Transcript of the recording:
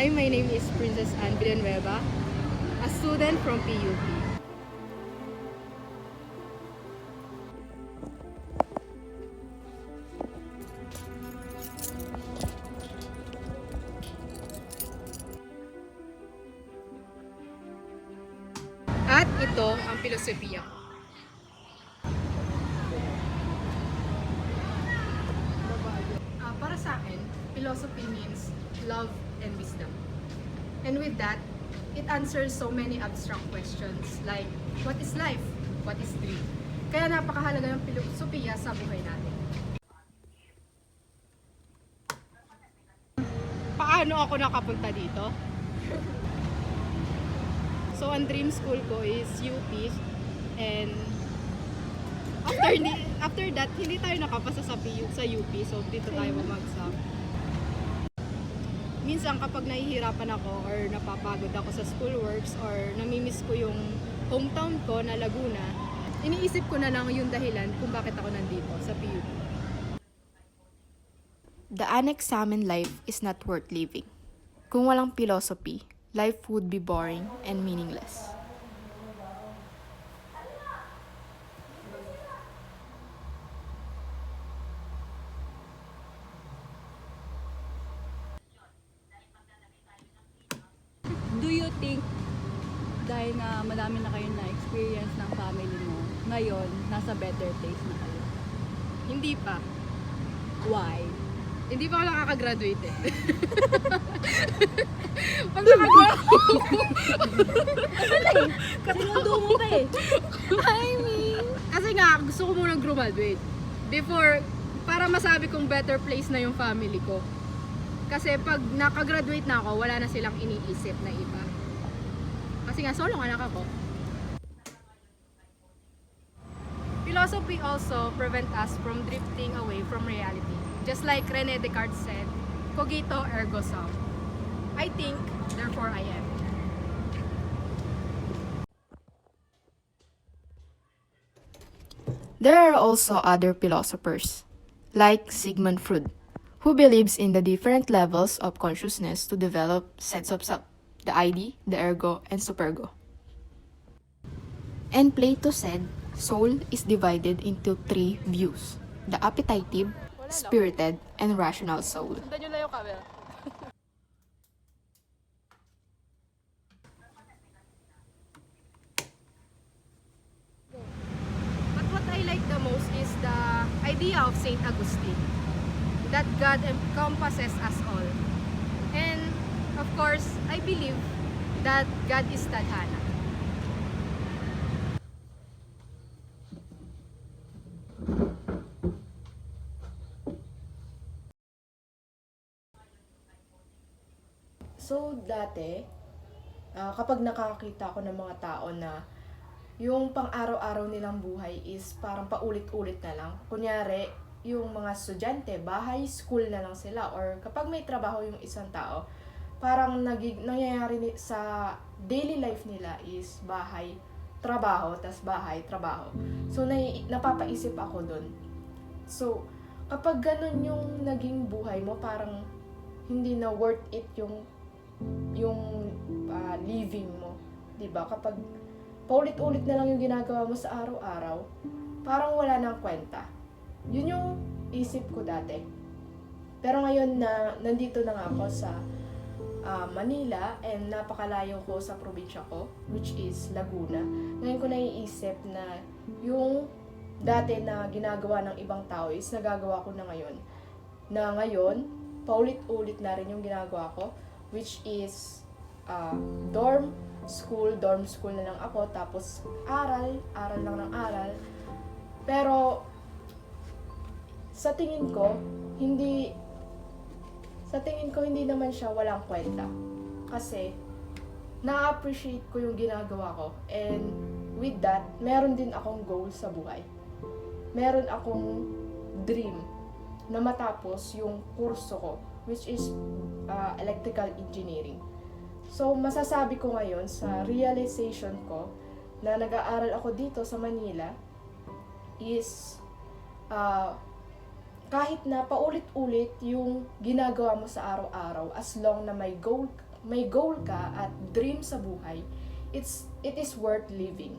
Hi, my name is Princess Anne Villanueva, a student from PUP. At ito ang filosofiya ko. Para sa akin, philosophy means love and wisdom. And with that, it answers so many abstract questions like, what is life? What is dream? Kaya napakahalaga ng filosofiya sa buhay natin. Paano ako nakapunta dito? So, ang dream school ko is UP, and after that, hindi tayo nakapasa sa UP, so dito tayo bumagsak. Minsan kapag nahihirapan ako or napapagod ako sa schoolworks or namimiss ko yung hometown ko na Laguna, iniisip ko na lang yung dahilan kung bakit ako nandito sa PUP. The unexamined life is not worth living. Kung walang philosophy, life would be boring and meaningless. Do you think dahil nga madami na kayo na experience ng family mo, ngayon nasa better place na kayo? Hindi pa. Why? Hindi pa ako nakakagraduate eh. Pag nakagraduate, Sinundo mo pa eh. I mean, kasi nga gusto ko munang graduate before, para masabi kong better place na yung family ko. Kasi pag nakagraduate na ako, wala na silang iniisip na iba. Kasi nga, solong anak ako. Philosophy also prevent us from drifting away from reality. Just like Rene Descartes said, cogito ergo sum. I think, therefore I am. There are also other philosophers, like Sigmund Freud, who believes in the different levels of consciousness to develop sense of self, the ID, the ergo, and superego. And Plato said, soul is divided into three views, the appetitive, spirited, and rational soul. Sundan nyo lang yung camera. But what I like the most is the idea of Saint Augustine, that God encompasses us all. And of course, I believe that God is Tadhana. So, dati, kapag nakakita ako ng mga tao na yung pang-araw-araw nilang buhay is parang paulit-ulit na lang. Kunyari, yung mga estudyante, bahay, school na lang sila. Or kapag may trabaho yung isang tao, parang nangyayari sa daily life nila is bahay, trabaho, tas bahay, trabaho. So, napapaisip ako dun. So, kapag ganun yung naging buhay mo, parang hindi na worth it yung living mo, 'di ba? Kapag paulit-ulit na lang yung ginagawa mo sa araw-araw, parang wala nang kwenta. Yun yung isip ko dati. Pero ngayon na nandito na nga ako sa Manila and napakalayo ko sa probinsya ko, which is Laguna. Ngayon ko naiisip na yung dati na ginagawa ng ibang tao is nagagawa ko na ngayon. Na ngayon, paulit-ulit na rin yung ginagawa ko, which is dorm school na lang ako, tapos aral lang ng aral. Pero sa tingin ko hindi naman siya walang kwenta. Kasi na-appreciate ko yung ginagawa ko, and with that, meron din akong goal sa buhay. Meron akong dream na matapos yung kurso ko, which is electrical engineering. So, masasabi ko ngayon sa realization ko na nag-aaral ako dito sa Manila is kahit na paulit-ulit yung ginagawa mo sa araw-araw, as long na may goal may goal ka at dream sa buhay, it is worth living.